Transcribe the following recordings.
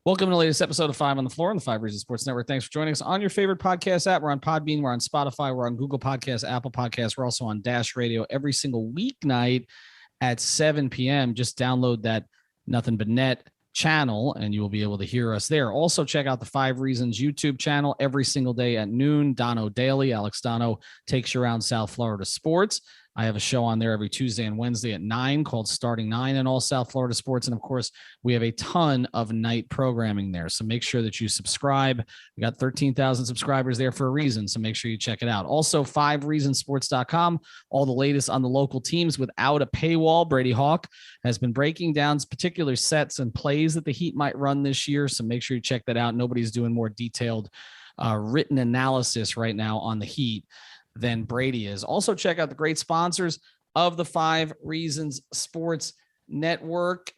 Welcome to the latest episode of Five on the Floor on the Five Reasons Sports Network. Thanks for joining us on your favorite podcast app. We're on Podbean, we're on Spotify, we're on Google Podcasts, Apple Podcasts. We're also on Dash Radio every single weeknight at 7 p.m. Just download that Nothing But Net channel and you will be able to hear us there. Also, check out the Five Reasons YouTube channel every single day at noon. Dono Daily, Alex Dono takes you around South Florida sports. I have a show on there every Tuesday and Wednesday at 9 called Starting 9 in all South Florida sports. And of course, we have a ton of night programming there. So make sure that you subscribe. We got 13,000 subscribers there for a reason. So make sure you check it out. Also, 5reasonsports.com, all the latest on the local teams without a paywall. Brady Hawk has been breaking down particular sets and plays that the Heat might run this year. So make sure you check that out. Nobody's doing more detailed written analysis right now on the Heat than Brady is. Also, check out the great sponsors of the Five Reasons Sports Network.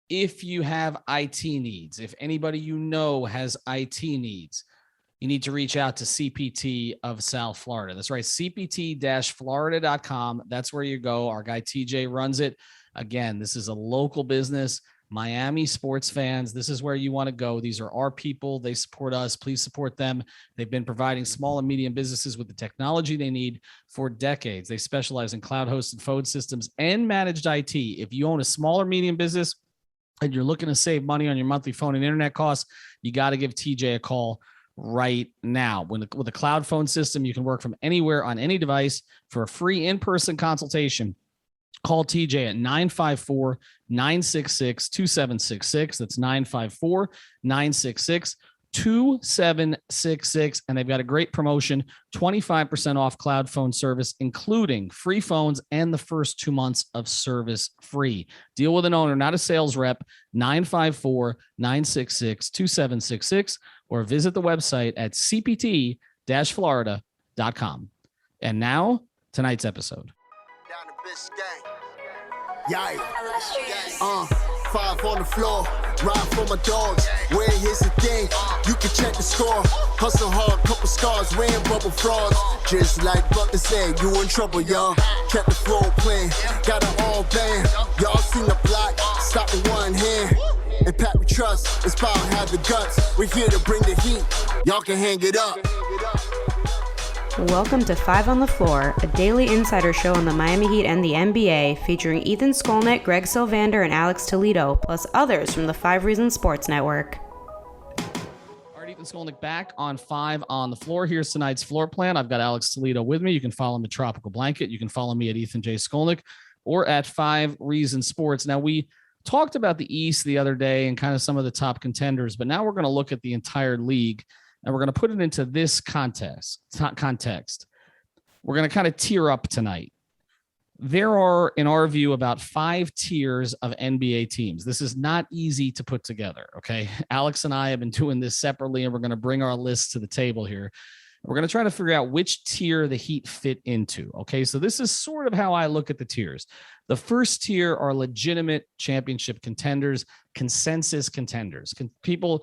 If you have IT needs, if anybody you know has IT needs, you need to reach out to CPT of South Florida. That's right, cpt-florida.com. That's where you go. Our guy TJ runs it. Again, this is a local business. Miami sports fans, this is where you want to go. These are our people. They support us. Please support them. They've been providing small and medium businesses with the technology they need for decades. They specialize in cloud-hosted phone systems and managed IT. If you own a small or medium business and you're looking to save money on your monthly phone and internet costs, you got to give TJ a call right now. With a cloud phone system, you can work from anywhere on any device. For a free in-person consultation, call TJ at 954-966-2766. That's 954-966-2766. And they've got a great promotion, 25% off cloud phone service, including free phones and the first 2 months of service free. Deal with an owner, not a sales rep. 954-966-2766, or visit the website at cpt-florida.com. And now, tonight's episode. Yeah. Five on the floor, ride for my dogs. Where here's the thing, you can check the score. Hustle hard, couple scars, wearing bubble frogs. Just like Buck said, you in trouble, y'all. Kept the floor playing, got it all band. Y'all seen the block, stop with one hand. And Pat we trust, it's power, have the guts. We're here to bring the heat, y'all can hang it up. Welcome to Five on the Floor, a daily insider show on the Miami Heat and the NBA, featuring Ethan Skolnick, Greg Sylvander, and Alex Toledo, plus others from the Five Reasons Sports Network. All right, Ethan Skolnick back on Five on the Floor. Here's tonight's floor plan. I've got Alex Toledo with me. You can follow him at Tropical Blanket. You can follow me at Ethan J. Skolnick or at Five Reasons Sports. Now, we talked about the East the other day and kind of some of the top contenders, but now we're going to look at the entire league. And we're going to put it into this context. We're going to kind of tier up tonight. There are, in our view, about 5 tiers of NBA teams. This is not easy to put together, okay? Alex and I have been doing this separately, and we're going to bring our lists to the table here. We're going to try to figure out which tier the Heat fit into, okay? So this is sort of how I look at the tiers. The first tier are legitimate championship contenders, consensus contenders. People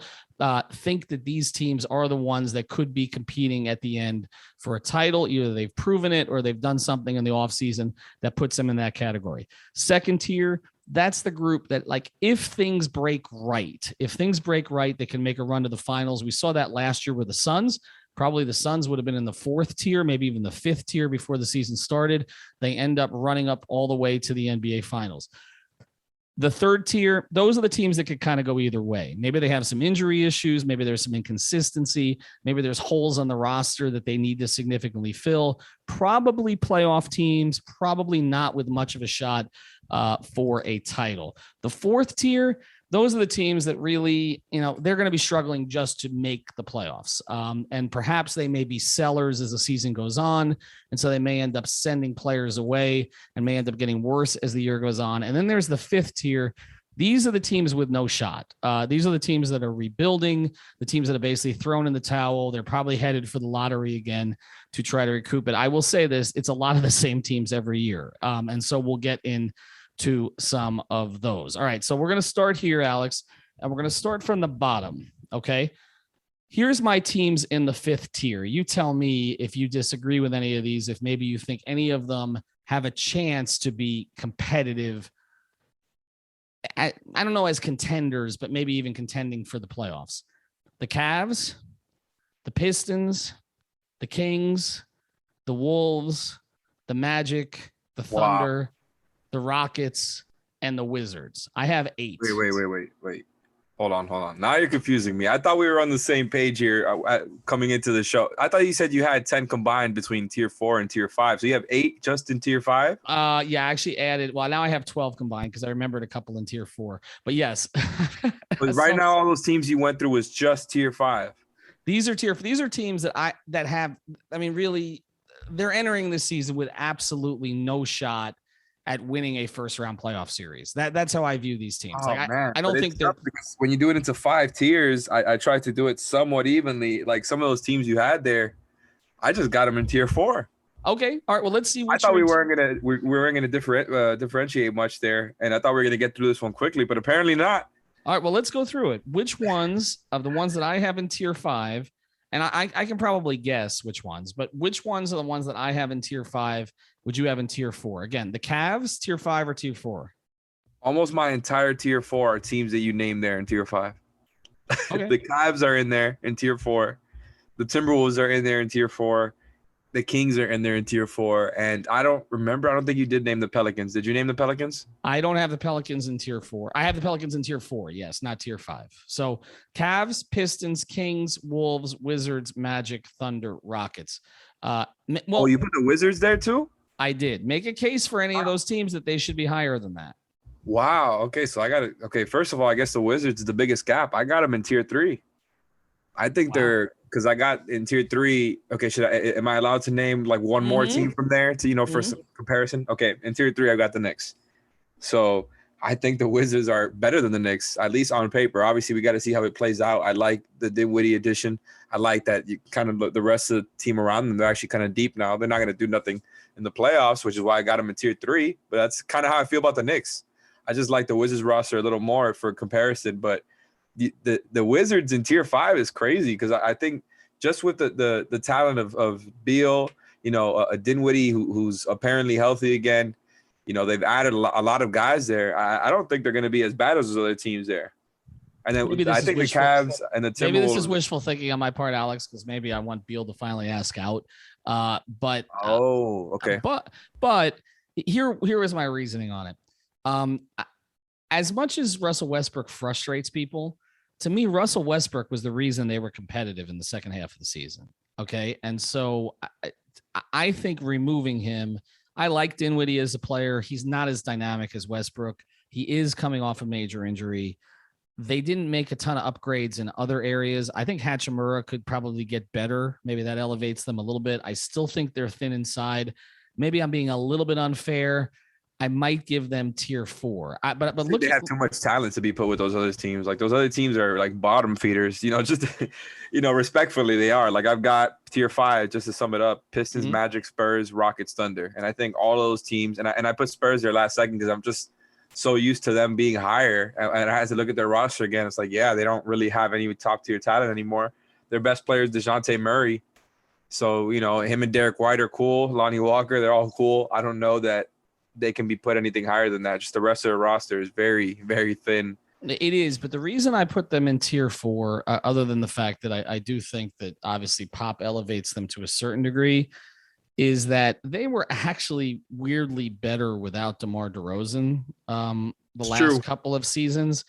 think that these teams are the ones that could be competing at the end for a title. Either they've proven it or they've done something in the offseason that puts them in that category. Second tier, that's the group that, like, if things break right, they can make a run to the finals. We saw that last year with the Suns. Probably the Suns would have been in the 4th tier, maybe even the 5th tier before the season started. They end up running up all the way to the NBA Finals. The third tier, those are the teams that could kind of go either way. Maybe they have some injury issues. Maybe there's some inconsistency. Maybe there's holes on the roster that they need to significantly fill. Probably playoff teams, probably not with much of a shot for a title. The 4th tier, those are the teams that really, they're going to be struggling just to make the playoffs. And perhaps they may be sellers as the season goes on. And so they may end up sending players away and may end up getting worse as the year goes on. And then there's the 5th tier. These are the teams with no shot. These are the teams that are rebuilding, the teams that have basically thrown in the towel. They're probably headed for the lottery again to try to recoup it. I will say this, it's a lot of the same teams every year. And so we'll get in to some of those. All right, so we're going to start here, Alex, and we're going to start from the bottom, okay? Here's my teams in the 5th tier. You tell me if you disagree with any of these, if maybe you think any of them have a chance to be competitive I don't know as contenders, but maybe even contending for the playoffs. The Cavs, the Pistons, the Kings, the Wolves, the Magic, the Thunder, the Rockets, and the Wizards. I have 8. Wait. Hold on. Now you're confusing me. I thought we were on the same page here coming into the show. I thought you said you had 10 combined between tier 4 and tier 5. So you have 8 just in tier 5? Yeah, I actually added. Well, now I have 12 combined because I remembered a couple in tier 4. But yes. But right now, all those teams you went through was just tier 5. These are teams that have, I mean, really, they're entering this season with absolutely no shot at winning a first round playoff series. That's how I view these teams. Oh, man. I don't think they're, because when you do it into 5 tiers, I tried to do it somewhat evenly. Like some of those teams you had there, I just got them in tier 4. Okay. All right. Well, let's see. I thought we weren't gonna differentiate much there, and I thought we were gonna get through this one quickly, but apparently not. All right. Well, let's go through it. Which ones of the ones that I have in tier 5, and I can probably guess which ones, but which ones are the ones that I have in tier 5 would you have in tier 4? Again, the Cavs, tier 5 or tier 4? Almost my entire tier 4 are teams that you named there in tier 5. Okay. The Cavs are in there in tier 4. The Timberwolves are in there in tier 4. The Kings are in there in tier 4. And I don't think you did name the Pelicans. Did you name the Pelicans? I don't have the Pelicans in tier 4. I have the Pelicans in tier 4. Yes, not tier 5. So Cavs, Pistons, Kings, Wolves, Wizards, Magic, Thunder, Rockets. Well, you put the Wizards there too? I did. Make a case for any of those teams that they should be higher than that. Wow. Okay, so I got it. Okay, first of all, I guess the Wizards is the biggest gap. I got them in tier 3. I think they're because I got in tier 3. Okay, am I allowed to name like one more team from there to for some comparison? Okay, in tier 3, I got the Knicks. So I think the Wizards are better than the Knicks, at least on paper. Obviously, we got to see how it plays out. I like the Dinwiddie addition. I like that you kind of the rest of the team around them. They're actually kind of deep now. They're not going to do nothing in the playoffs, which is why I got them in tier 3. But that's kind of how I feel about the Knicks. I just like the Wizards roster a little more for comparison. But the Wizards in tier 5 is crazy because I think just with the talent of Beal, a Dinwiddie who's apparently healthy again. They've added a lot of guys there. I don't think they're going to be as bad as those other teams there. And then I think the Cavs and the Timberwolves. Maybe this is wishful thinking on my part, Alex, because maybe I want Beal to finally ask out. Okay. But here was my reasoning on it. As much as Russell Westbrook frustrates people, to me, Russell Westbrook was the reason they were competitive in the second half of the season. Okay, and so I think removing him. I like Dinwiddie as a player. He's not as dynamic as Westbrook. He is coming off a major injury. They didn't make a ton of upgrades in other areas. I think Hachimura could probably get better. Maybe that elevates them a little bit. I still think they're thin inside. Maybe I'm being a little bit unfair. I might give them tier 4. But look, they have too much talent to be put with those other teams. Like those other teams are like bottom feeders. Just respectfully they are. Like I've got tier 5 just to sum it up: Pistons, Magic, Spurs, Rockets, Thunder. And I think all those teams. And I put Spurs there last second because I'm just so used to them being higher. And I had to look at their roster again. It's like, yeah, they don't really have any top tier talent anymore. Their best player is DeJounte Murray. So him and Derek White are cool. Lonnie Walker, they're all cool. I don't know that they can be put anything higher than that. Just the rest of the roster is very, very thin. It is, but the reason I put them in tier 4, other than the fact that I do think that obviously Pop elevates them to a certain degree, is that they were actually weirdly better without DeMar DeRozan last couple of seasons.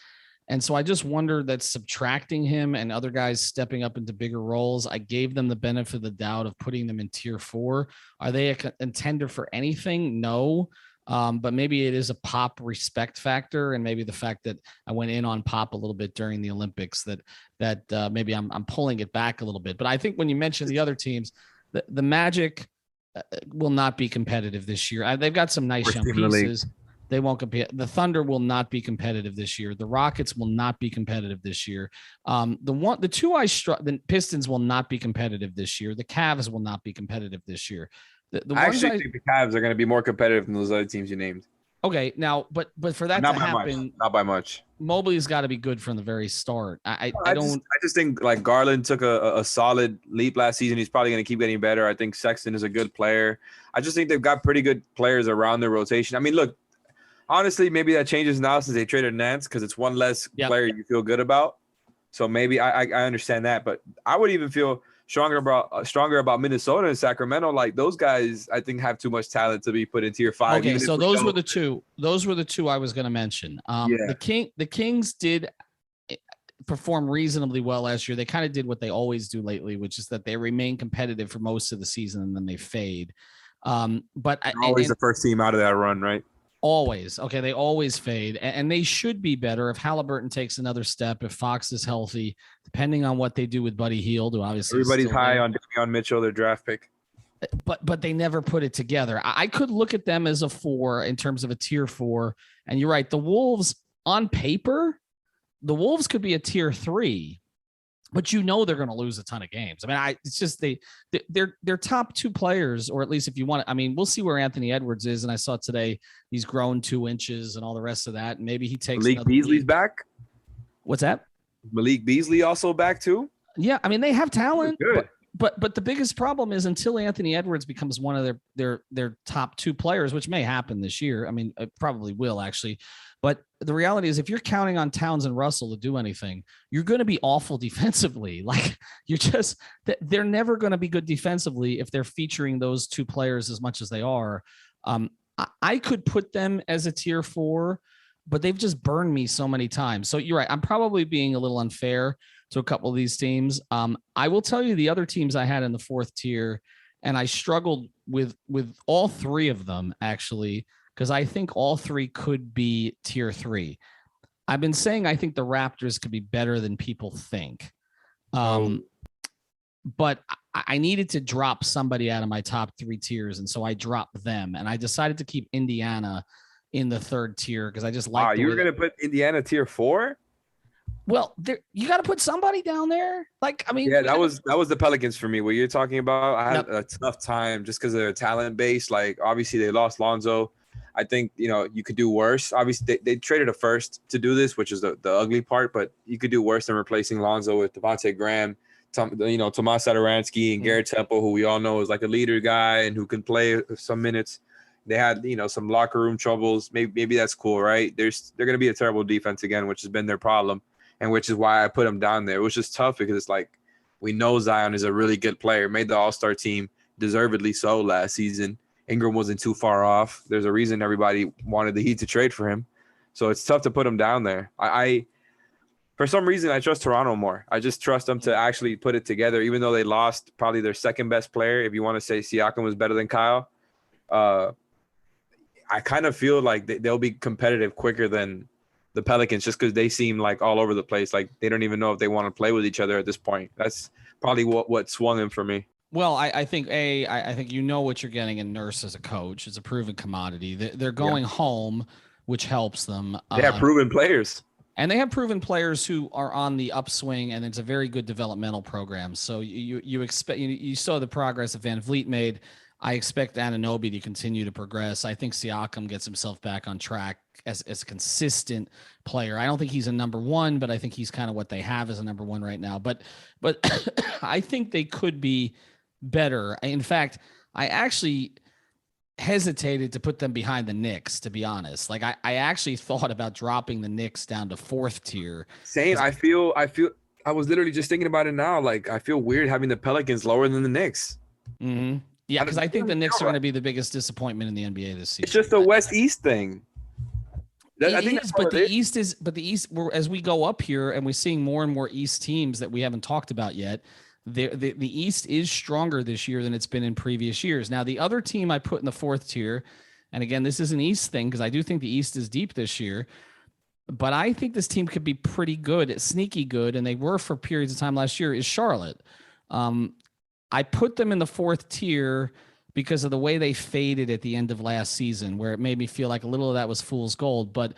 And so I just wonder that subtracting him and other guys stepping up into bigger roles, I gave them the benefit of the doubt of putting them in tier 4. Are they a contender for anything? No. But maybe it is a Pop respect factor, and maybe the fact that I went in on Pop a little bit during the Olympics that maybe I'm pulling it back a little bit. But I think when you mention the other teams, the Magic will not be competitive this year. They've got some nice young pieces. They won't compete. The Thunder will not be competitive this year. The Rockets will not be competitive this year. The Pistons will not be competitive this year. The Cavs will not be competitive this year. I actually think the Cavs are going to be more competitive than those other teams you named. Okay, now, but for that to happen, not by much. Mobley's got to be good from the very start. I just think like Garland took a solid leap last season. He's probably going to keep getting better. I think Sexton is a good player. I just think they've got pretty good players around their rotation. I mean, look, honestly, maybe that changes now since they traded Nance because it's one less player you feel good about. So maybe I understand that, but I would even feel stronger about Minnesota and Sacramento. Like those guys, I think have too much talent to be put in tier 5. Okay, so those were the two. Those were the two I was going to mention. The Kings did perform reasonably well last year. They kind of did what they always do lately, which is that they remain competitive for most of the season and then they fade. But always the first team out of that run, right? Always. Okay. They always fade and they should be better if Halliburton takes another step, if Fox is healthy, depending on what they do with Buddy Hield, who obviously everybody's high on Mitchell, their draft pick. But they never put it together. I could look at them as a 4 in terms of a tier 4. And you're right. The Wolves on paper, the Wolves could be a tier 3, but they're going to lose a ton of games. I mean, it's just their top 2 players, or at least if you want to, I mean, we'll see where Anthony Edwards is. And I saw today he's grown 2 inches and all the rest of that. And maybe he takes Malik Beasley's back. What's that? Malik Beasley also back too. Yeah. I mean, they have talent, but the biggest problem is until Anthony Edwards becomes one of their top 2 players, which may happen this year. I mean, it probably will actually. But the reality is if you're counting on Towns and Russell to do anything, you're going to be awful defensively. Like they're never going to be good defensively if they're featuring those 2 players as much as they are. I could put them as a tier 4, but they've just burned me so many times. So you're right. I'm probably being a little unfair to a couple of these teams. I will tell you the other teams I had in the 4th tier, and I struggled with all 3 of them actually, because I think all 3 could be tier 3. I've been saying I think the Raptors could be better than people think. But I needed to drop somebody out of my top 3 tiers, and so I dropped them. And I decided to keep Indiana in the 3rd tier because I just like. You were going to put Indiana tier 4? Well, you got to put somebody down there. Like, I mean, that was the Pelicans for me. What you're talking about, I had a tough time just because of their talent base. Like, obviously, they lost Lonzo. I think, you could do worse. Obviously, they traded a first to do this, which is the ugly part, but you could do worse than replacing Lonzo with Devontae Graham, Tomas Satoransky, and Garrett Temple, who we all know is like a leader guy and who can play some minutes. They had, some locker room troubles. Maybe that's cool, right? They're going to be a terrible defense again, which has been their problem, and which is why I put them down there. It was just tough because it's like we know Zion is a really good player, made the All-Star team, deservedly so last season. Ingram wasn't too far off. There's a reason everybody wanted the Heat to trade for him. So it's tough to put him down there. I for some reason, I trust Toronto more. I just trust them to actually put it together, even though they lost probably their second best player. If you want to say Siakam was better than Kyle, I kind of feel like they'll be competitive quicker than the Pelicans just because they seem like all over the place. Like they don't even know if they want to play with each other at this point. That's probably what swung them for me. Well, I think I think what you're getting in Nurse as a coach. It's a proven commodity. They're going home, which helps them. They have proven players. And they have proven players who are on the upswing, and it's a very good developmental program. So you expect you saw the progress that Van Vliet made. I expect Anunoby to continue to progress. I think Siakam gets himself back on track as a consistent player. I don't think he's a number 1, but I think he's kind of what they have as a number 1 right now. But I think they could be better. In fact, I actually hesitated to put them behind the Knicks, to be honest. Like I actually thought about dropping the Knicks down to 4th tier. Same. I was literally just thinking about it now. Like I feel weird having the Pelicans lower than the Knicks. Mm-hmm. Yeah, because I think the Knicks are going to be the biggest disappointment in the NBA this season. It's just a West-East thing. But the East, as we go up here and we're seeing more and more East teams that we haven't talked about yet, the East is stronger this year than it's been in previous years. Now, the other team I put in the 4th tier, and again, this is an East thing because I do think the East is deep this year, but I think this team could be pretty good, sneaky good, and they were for periods of time last year, is Charlotte. I put them in the 4th tier because of the way they faded at the end of last season, where it made me feel like a little of that was fool's gold. But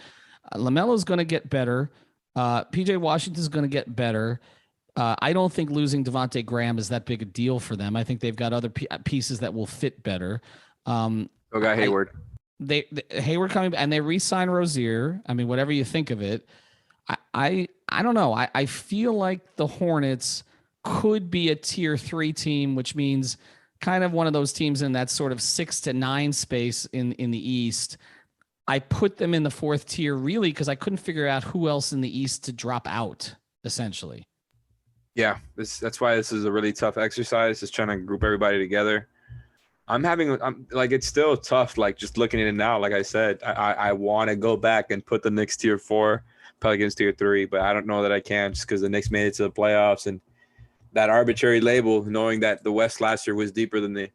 LaMelo's going to get better. PJ Washington's going to get better. I don't think losing Devontae Graham is that big a deal for them. I think they've got other pieces that will fit better. Hayward. Hayward coming, and they re-sign Rozier. I mean, whatever you think of it, I don't know. I feel like the Hornets could be a tier 3 team, which means kind of one of those teams in that sort of 6 to 9 space in the East. I put them in the fourth tier really because I couldn't figure out who else in the East to drop out, essentially. Yeah, that's why this is a really tough exercise, just trying to group everybody together. I'm like, it's still tough, like just looking at it now. Like I said, I want to go back and put the Knicks tier 4, Pelicans tier 3, but I don't know that I can just because the Knicks made it to the playoffs and that arbitrary label, knowing that the West last year was deeper than the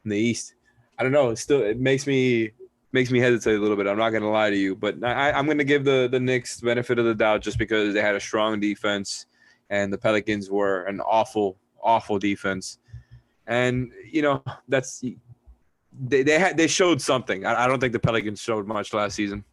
East. I don't know. It makes me hesitate a little bit. I'm not going to lie to you, but I'm going to give the Knicks the benefit of the doubt just because they had a strong defense and the Pelicans were an awful, awful defense. And, they showed something. I don't think the Pelicans showed much last season.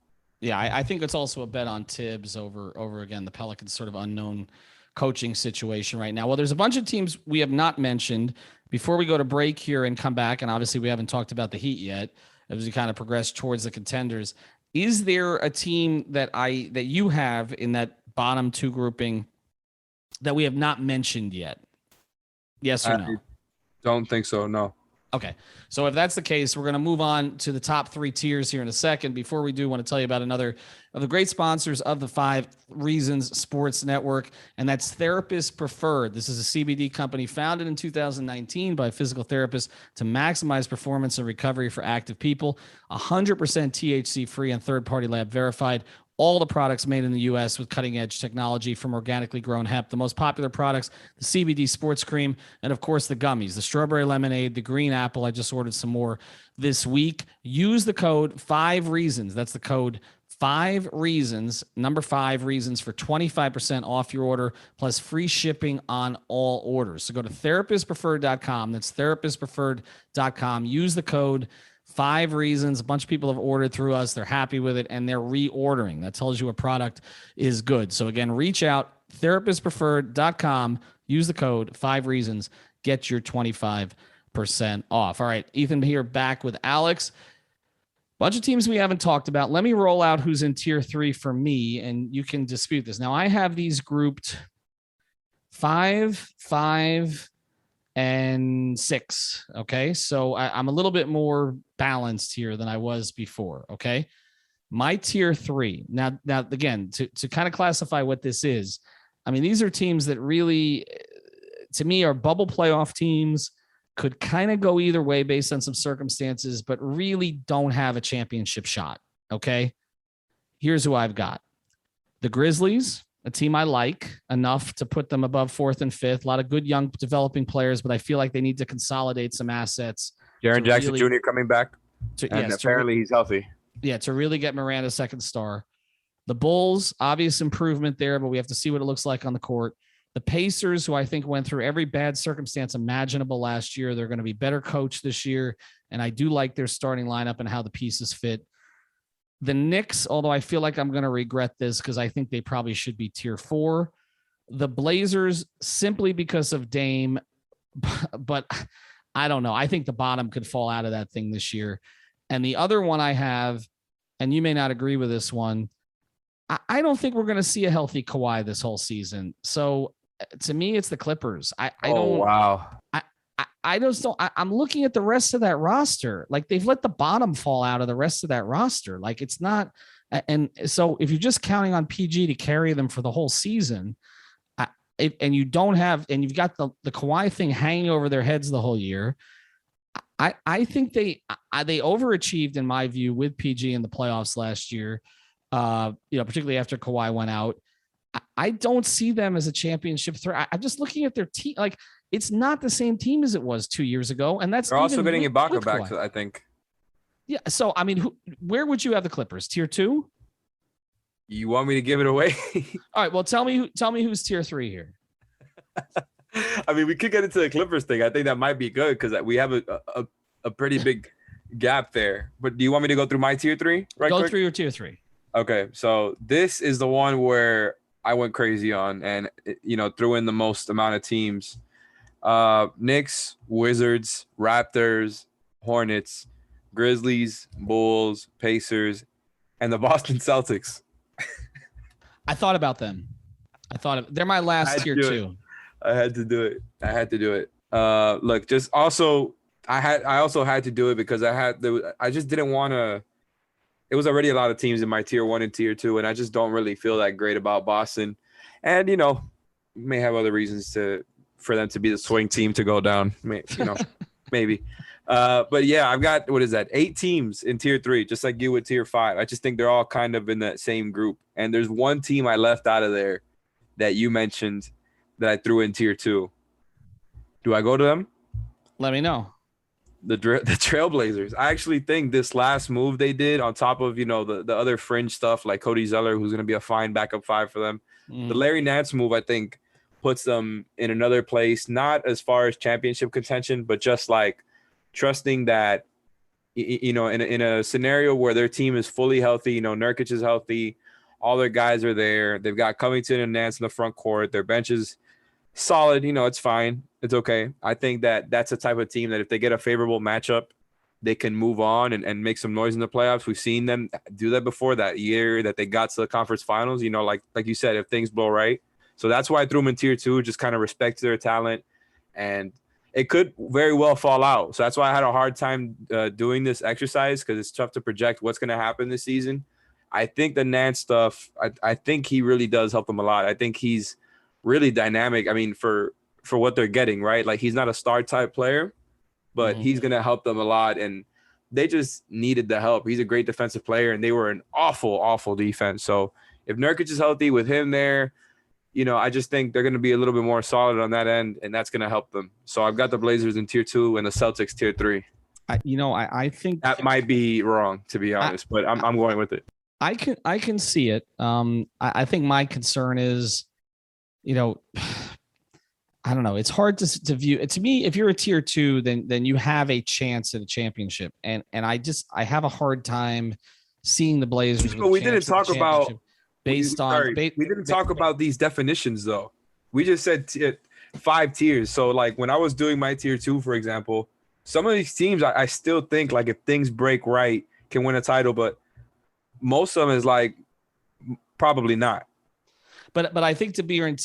Yeah, I think it's also a bet on Tibbs over again, the Pelicans sort of unknown coaching situation right now. Well, there's a bunch of teams we have not mentioned before we go to break here and come back. And obviously we haven't talked about the Heat yet as we kind of progress towards the contenders. Is there a team that you have in that bottom 2 grouping that we have not mentioned yet? Yes or no? I don't think so. No. Okay. So if that's the case, we're going to move on to the top 3 tiers here in a second. Before we do, I want to tell you about another of the great sponsors of the 5 Reasons Sports Network, and that's Therapist Preferred. This is a CBD company founded in 2019 by physical therapists to maximize performance and recovery for active people. 100% THC free and third-party lab verified. All the products made in the U.S. with cutting-edge technology from organically grown hemp. The most popular products, the CBD sports cream, and, of course, the gummies, the strawberry lemonade, the green apple. I just ordered some more this week. Use the code 5 Reasons. That's the code 5 Reasons, number 5 Reasons, for 25% off your order, plus free shipping on all orders. So go to therapistpreferred.com. That's therapistpreferred.com. Use the code 5 Reasons. A bunch of people have ordered through us. They're happy with it, and they're reordering. That tells you a product is good. So again, reach out, therapistpreferred.com. Use the code 5 Reasons. Get your 25% off. All right, Ethan here back with Alex. Bunch of teams we haven't talked about. Let me roll out who's in tier 3 for me, and you can dispute this. Now, I have these grouped 5, 5, and 6. Okay, so I'm a little bit more balanced here than I was before. Okay, my tier 3. Now again, to kind of classify what this is, I mean, these are teams that really, to me, are bubble playoff teams, could kind of go either way based on some circumstances, but really don't have a championship shot. Okay, here's who I've got: the Grizzlies, a team I like enough to put them above 4th and 5th. A lot of good young developing players, but I feel like they need to consolidate some assets. Jaren Jackson Jr. coming back, and apparently he's healthy. Yeah, to really get Miranda second star. The Bulls, obvious improvement there, but we have to see what it looks like on the court. The Pacers, who I think went through every bad circumstance imaginable last year, they're going to be better coached this year, and I do like their starting lineup and how the pieces fit. The Knicks, although I feel like I'm going to regret this because I think they probably should be tier 4. The Blazers, simply because of Dame, but I don't know. I think the bottom could fall out of that thing this year. And the other one I have, and you may not agree with this one, I don't think we're going to see a healthy Kawhi this whole season. So to me, it's the Clippers. I just don't. I'm looking at the rest of that roster. Like, they've let the bottom fall out of the rest of that roster. Like, it's not. And so if you're just counting on PG to carry them for the whole season, and you don't have, and you've got the Kawhi thing hanging over their heads the whole year, I think they overachieved in my view with PG in the playoffs last year. Particularly after Kawhi went out. I don't see them as a championship threat. I'm just looking at their team. Like, it's not the same team as it was 2 years ago. And that's, they're also getting Ibaka back, I think. Yeah. So, I mean, where would you have the Clippers? Tier 2? You want me to give it away? All right. Well, tell me who's tier 3 here. I mean, we could get into the Clippers thing. I think that might be good because we have a pretty big gap there. But do you want me to go through my tier 3? Go through your tier 3. Okay. So this is the one where I went crazy on and, threw in the most amount of teams. Knicks, Wizards, Raptors, Hornets, Grizzlies, Bulls, Pacers, and the Boston Celtics. I thought about them. They're my last tier 2. I had to do it. Look, I also had to do it because I just didn't want to it was already a lot of teams in my tier 1 and tier 2, and I just don't really feel that great about Boston. And, may have other reasons for them to be the swing team to go down, maybe. But yeah, I've got, 8 teams in tier 3, just like you with tier 5. I just think they're all kind of in that same group. And there's one team I left out of there that you mentioned that I threw in tier 2. Do I go to them? Let me know. The Trailblazers. I actually think this last move they did, on top of, the other fringe stuff like Cody Zeller, who's going to be a fine backup 5 for them. The Larry Nance move, I think, puts them in another place, not as far as championship contention, but just like trusting that, in a scenario where their team is fully healthy, Nurkic is healthy, all their guys are there. They've got Covington and Nance in the front court. Their bench is solid. It's fine. It's okay. I think that's a type of team that if they get a favorable matchup, they can move on and make some noise in the playoffs. We've seen them do that before, that year that they got to the conference finals, like you said, if things blow right. So that's why I threw them in tier 2, just kind of respect their talent. And it could very well fall out. So that's why I had a hard time doing this exercise, because it's tough to project what's going to happen this season. I think the Nance stuff, I think he really does help them a lot. I think he's really dynamic. I mean, for what they're getting, right? Like, he's not a star type player, but he's going to help them a lot. And they just needed the help. He's a great defensive player, and they were an awful, awful defense. So if Nurkic is healthy with him there, I just think they're going to be a little bit more solid on that end, and that's going to help them. So I've got the Blazers in tier 2 and the Celtics tier 3. I think that might be wrong, to be honest, but I'm going with it. I can see it. I think my concern is, I don't know. It's hard to view it. To me, if you're a tier 2, then you have a chance at a championship. And I have a hard time seeing the Blazers. But we didn't talk about based on. We didn't talk about these definitions though. We just said 5 tiers. So like when I was doing my tier 2, for example, some of these teams I still think like if things break right can win a title, but most of them is like probably not. But I think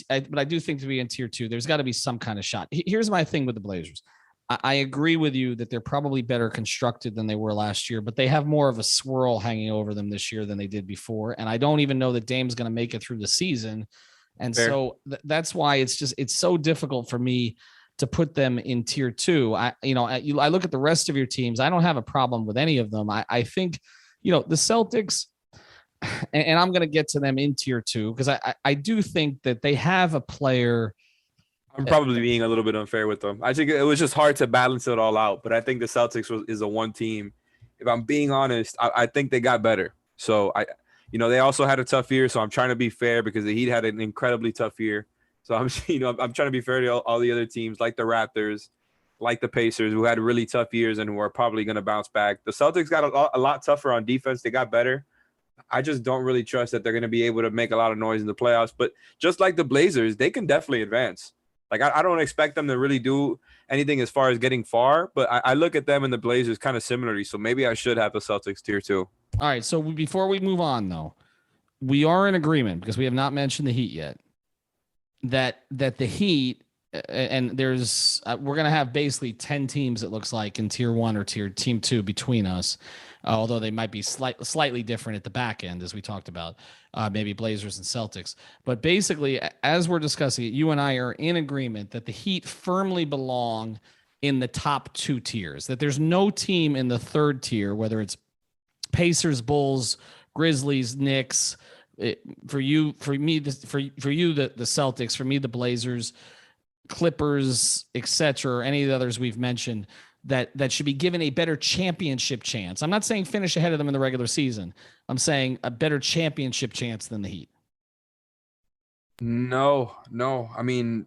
I do think to be in tier 2, there's got to be some kind of shot. Here's my thing with the Blazers. I agree with you that they're probably better constructed than they were last year, but they have more of a swirl hanging over them this year than they did before. And I don't even know that Dame's going to make it through the season. And Fair. So that's why it's so difficult for me to put them in tier 2. I look at the rest of your teams. I don't have a problem with any of them. I think, the Celtics, and I'm going to get to them in tier 2 because I do think that they have a player. I'm probably being a little bit unfair with them. I think it was just hard to balance it all out. But I think the Celtics is a one team. If I'm being honest, I think they got better. So they also had a tough year. So I'm trying to be fair because the Heat had an incredibly tough year. So I'm trying to be fair to all the other teams like the Raptors, like the Pacers, who had really tough years and who are probably going to bounce back. The Celtics got a lot tougher on defense. They got better. I just don't really trust that they're going to be able to make a lot of noise in the playoffs. But just like the Blazers, they can definitely advance. Like, I don't expect them to really do anything as far as getting far, but I look at them and the Blazers kind of similarly. So maybe I should have the Celtics tier 2. All right. So before we move on, though, we are in agreement because we have not mentioned the Heat yet. That the Heat, and there's we're going to have basically 10 teams, it looks like, in tier 1 or team 2 between us. Although they might be slightly different at the back end, as we talked about, maybe Blazers and Celtics. But basically, as we're discussing it, you and I are in agreement that the Heat firmly belong in the top 2 tiers, that there's no team in the 3rd tier, whether it's Pacers, Bulls, Grizzlies, Knicks, the Celtics, for me, the Blazers, Clippers, etc., or any of the others we've mentioned, that should be given a better championship chance. I'm not saying finish ahead of them in the regular season. I'm saying a better championship chance than the Heat. No. I mean,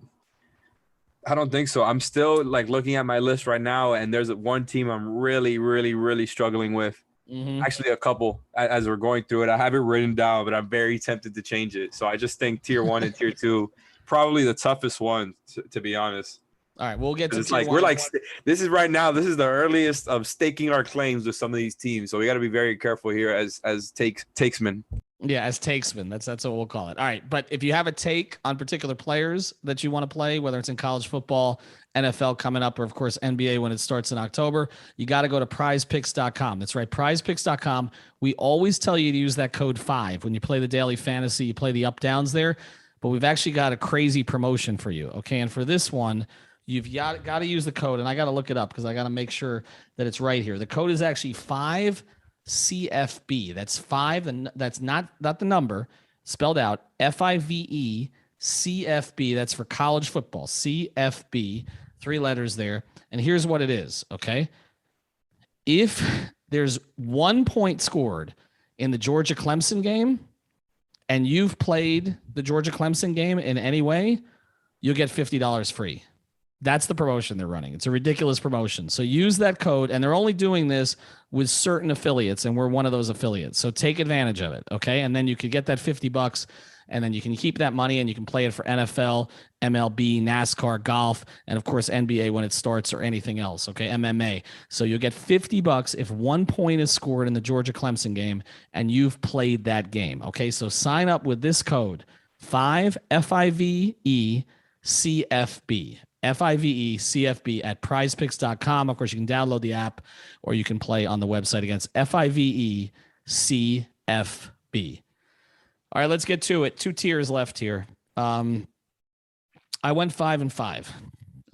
I don't think so. I'm still like looking at my list right now, and there's one team I'm really, really, really struggling with. Mm-hmm. Actually, a couple as we're going through it. I have it written down, but I'm very tempted to change it. So I just think tier 1 and tier 2, probably the toughest one, to be honest. All right, we'll get to it's like we're like this is right now. This is the earliest of staking our claims with some of these teams, so we got to be very careful here as takesmen. Yeah, as takesman. That's what we'll call it. All right. But if you have a take on particular players that you want to play, whether it's in college football, NFL coming up, or of course NBA when it starts in October, you got to go to prizepicks.com. That's right, prizepicks.com. We always tell you to use that code 5 when you play the daily fantasy, you play the up downs there. But we've actually got a crazy promotion for you. Okay. And for this one, you've got to use the code, and I got to look it up because I got to make sure that it's right here. The code is actually 5 CFB. That's 5, and that's not the number, spelled out FIVE CFB. That's for college football. CFB, 3 letters there. And here's what it is, okay? If there's 1 point scored in the Georgia Clemson game and you've played the Georgia Clemson game in any way, you'll get $50 free. That's the promotion they're running. It's a ridiculous promotion. So use that code, and they're only doing this with certain affiliates, and we're one of those affiliates. So take advantage of it, okay? And then you could get that $50, and then you can keep that money, and you can play it for NFL, MLB, NASCAR, golf, and of course NBA when it starts, or anything else, okay? MMA. So you'll get $50 if 1 point is scored in the Georgia Clemson game and you've played that game, okay? So sign up with this code 5 FIVE CFB. FIVE CFB at prizepicks.com. Of course, you can download the app or you can play on the website against FIVE CFB. All right, let's get to it. 2 tiers left here. I went 5 and 5.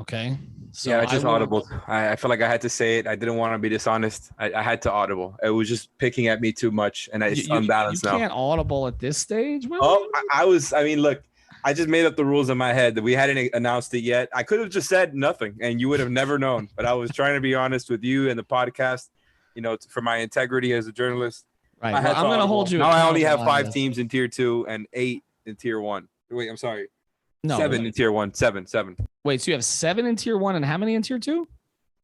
Okay. So yeah, I just audible. I feel like I had to say it. I didn't want to be dishonest. I had to audible. It was just picking at me too much, and it's unbalanced now. You can't audible at this stage, Willie? Oh, I mean, look, I just made up the rules in my head that we hadn't announced it yet. I could have just said nothing and you would have never known, but I was trying to be honest with you and the podcast, for my integrity as a journalist. Right. Well, I'm going to hold you. Now I only have 5 teams in tier 2 and 8 in tier 1. Wait, I'm sorry. No. 7 in tier 1. 7. Wait, so you have 7 in tier 1 and how many in tier 2?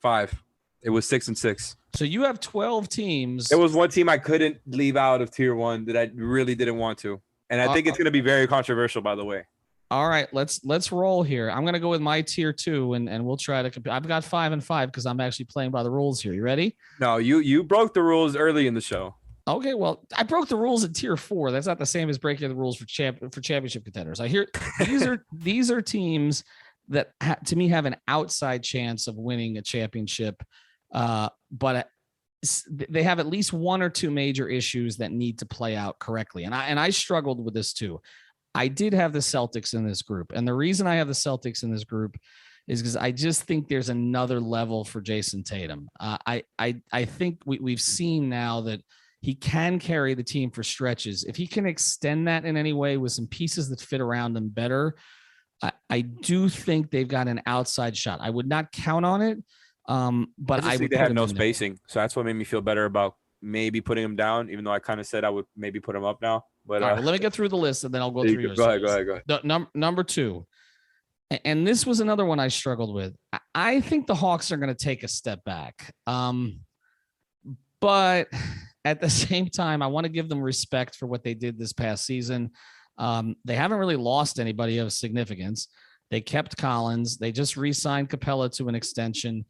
5. It was 6 and 6. So you have 12 teams. There was one team I couldn't leave out of tier 1 that I really didn't want to. And I think it's going to be very controversial, by the way. All right, let's roll here. I'm going to go with my tier 2, and we'll try to compete. I've got 5 and 5 because I'm actually playing by the rules here. You ready? No, you broke the rules early in the show. Okay, well, I broke the rules in tier 4. That's not the same as breaking the rules for championship contenders. I hear these are teams that to me have an outside chance of winning a championship, but they have at least 1 or 2 major issues that need to play out correctly. And I struggled with this too. I did have the Celtics in this group. And the reason I have the Celtics in this group is because I just think there's another level for Jason Tatum. I think we've seen now that he can carry the team for stretches. If he can extend that in any way with some pieces that fit around him better, I do think they've got an outside shot. I would not count on it, but I would think they have no spacing. So that's what made me feel better about maybe putting him down, even though I kind of said I would maybe put him up now. But all right, well, let me get through the list and then I'll go through yours. Go ahead. Number 2, and this was another one I struggled with. I think the Hawks are going to take a step back, but at the same time, I want to give them respect for what they did this past season. They haven't really lost anybody of significance. They kept Collins. They just re-signed Capella to an extension.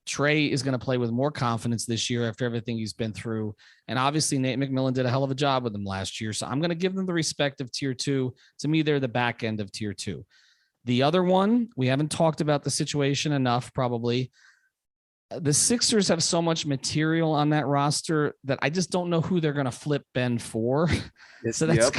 Trey is going to play with more confidence this year after everything he's been through. And obviously Nate McMillan did a hell of a job with them last year. So I'm going to give them the respect of tier 2. To me, they're the back end of tier 2. The other one, we haven't talked about the situation enough, probably. The Sixers have so much material on that roster that I just don't know who they're going to flip Ben for. So that's,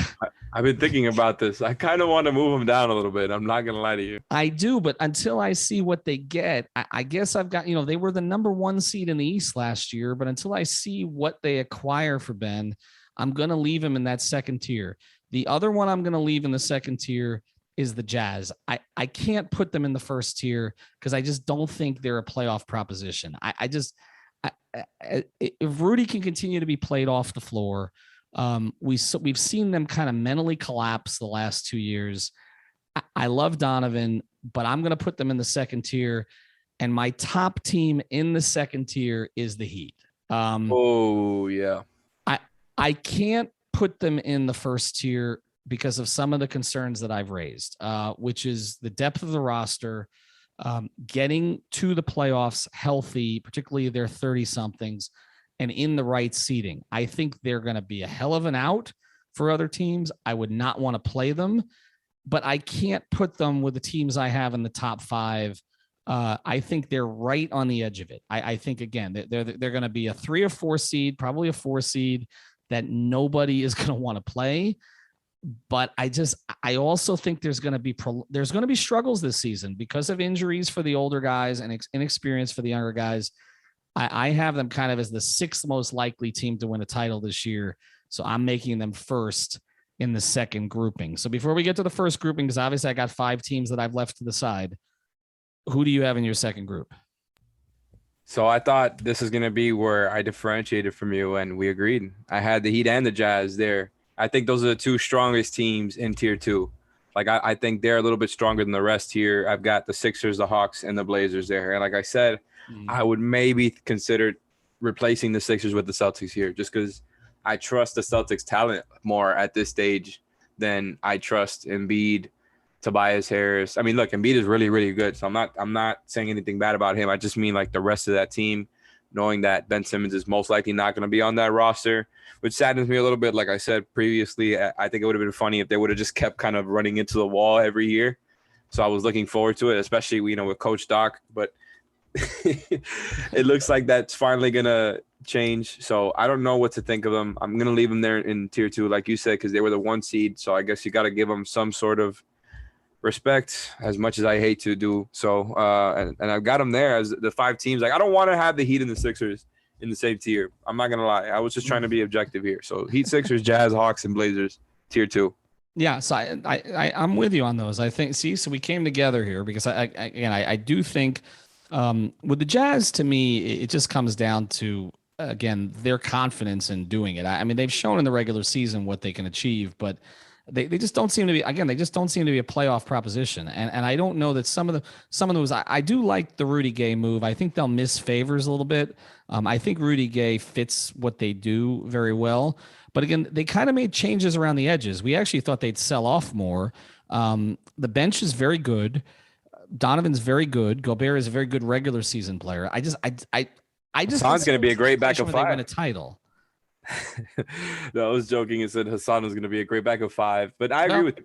I've been thinking about this. I kind of want to move him down a little bit. I'm not going to lie to you. I do, but until I see what they get, I guess I've got, they were the number 1 seed in the East last year, but until I see what they acquire for Ben, I'm going to leave him in that second tier. The other one I'm going to leave in the second tier is the Jazz. I can't put them in the first tier because I just don't think they're a playoff proposition. If Rudy can continue to be played off the floor, we've seen them kind of mentally collapse the last 2 years. I love Donovan, but I'm going to put them in the second tier. And my top team in the second tier is the Heat. Yeah. I can't put them in the first tier because of some of the concerns that I've raised, which is the depth of the roster, getting to the playoffs healthy, particularly their 30-somethings, and in the right seating. I think they're going to be a hell of an out for other teams. I would not want to play them, but I can't put them with the teams I have in the top 5. I think they're right on the edge of it. I think, again, they're going to be a 3 or 4 seed, probably a 4 seed that nobody is going to want to play. But I also think there's going to be struggles this season because of injuries for the older guys and inexperience for the younger guys. I have them kind of as the 6th most likely team to win a title this year. So I'm making them first in the second grouping. So before we get to the first grouping, because obviously I got 5 teams that I've left to the side, who do you have in your second group? So I thought this is going to be where I differentiated from you, and we agreed. I had the Heat and the Jazz there. I think those are the 2 strongest teams in tier 2. Like, I think they're a little bit stronger than the rest here. I've got the Sixers, the Hawks, and the Blazers there. And like I said, I would maybe consider replacing the Sixers with the Celtics here, just because I trust the Celtics talent more at this stage than I trust Embiid, Tobias Harris. I mean, look, Embiid is really, really good. So I'm not saying anything bad about him. I just mean like the rest of that team, knowing that Ben Simmons is most likely not going to be on that roster, which saddens me a little bit. Like I said previously, I think it would have been funny if they would have just kept kind of running into the wall every year. So I was looking forward to it, especially, with Coach Doc, but it looks like that's finally going to change. So I don't know what to think of them. I'm going to leave them there in tier 2, like you said, because they were the 1 seed. So I guess you got to give them some sort of respect, as much as I hate to do so. And I've got them there as the 5 teams. Like, I don't want to have the Heat and the Sixers in the same tier. I'm not going to lie. I was just trying to be objective here. So Heat, Sixers, Jazz, Hawks, and Blazers, tier 2. Yeah, so I'm with you on those. I think, so we came together here because I do think with the Jazz, to me, it just comes down to, again, their confidence in doing it. I mean, they've shown in the regular season what they can achieve, but they just don't seem to be, again, they just don't seem to be a playoff proposition. And I don't know that some of those, I do like the Rudy Gay move. I think they'll miss favors a little bit. I think Rudy Gay fits what they do very well. But again, they kind of made changes around the edges. We actually thought they'd sell off more. The bench is very good. Donovan's very good. Gobert is a very good regular season player. I just Hassan's going to be a great backup 5. They win a title. No, I was joking and said Hassan was going to be a great backup 5, but I agree with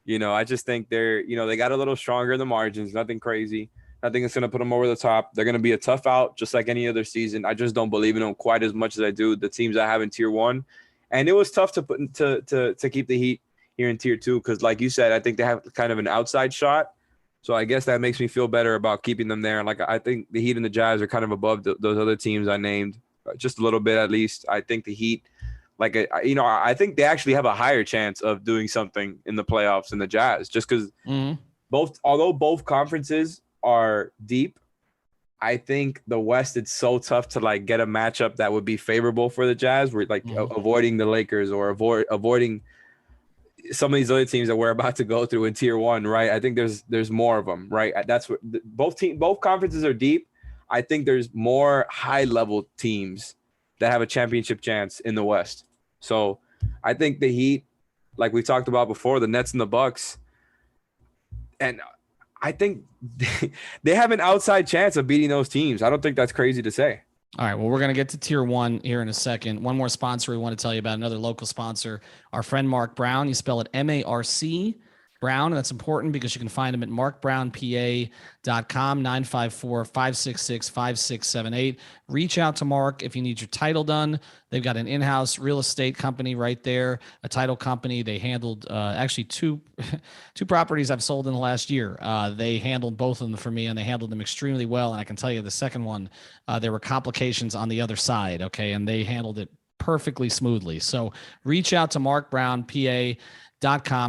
you. I just think they're, they got a little stronger in the margins, nothing crazy, nothing that's going to put them over the top. They're going to be a tough out, just like any other season. I just don't believe in them quite as much as I do the teams I have in tier 1. And it was tough to put to keep the Heat here in tier 2, because like you said, I think they have kind of an outside shot. So I guess that makes me feel better about keeping them there. Like, I think the Heat and the Jazz are kind of above those other teams I named, just a little bit at least. I think the Heat, I think they actually have a higher chance of doing something in the playoffs than the Jazz, just because although both conferences are deep, I think the West, it's so tough to get a matchup that would be favorable for the Jazz. We're avoiding the Lakers or avoiding some of these other teams that we're about to go through in tier 1, right? I think there's more of them, right? That's what both conferences are deep. I think there's more high level teams that have a championship chance in the West. So I think the Heat, like we talked about before, the Nets and the Bucks, and I think they have an outside chance of beating those teams. I don't think that's crazy to say. All right, well, we're going to get to tier 1 here in a second. One more sponsor we want to tell you about, another local sponsor, our friend Mark Brown. You spell it M-A-R-C, Brown, and that's important because you can find him at markbrownpa.com, 954-566-5678. Reach out to Mark if you need your title done. They've got an in-house real estate company right there, a title company. They handled actually two properties I've sold in the last year. They handled both of them for me, and they handled them extremely well. And I can tell you the second one, there were complications on the other side, okay, and they handled it perfectly smoothly. So reach out to Mark Brown, PA.com,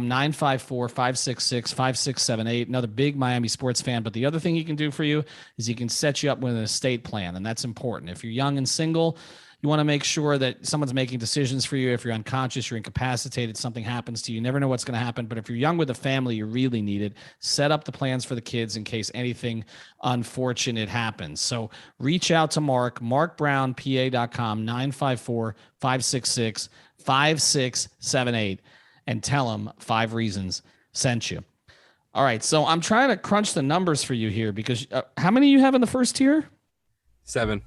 954-566-5678. Another big Miami sports fan. But the other thing he can do for you is he can set you up with an estate plan, and that's important. If you're young and single, you want to make sure that someone's making decisions for you. If you're unconscious, you're incapacitated, something happens to you, you never know what's going to happen. But if you're young with a family, you really need it. Set up the plans for the kids in case anything unfortunate happens. So reach out to Mark, markbrownpa.com, 954-566-5678. and tell them 5 Reasons sent you. All right, so I'm trying to crunch the numbers for you here because how many you have in the first tier? 7.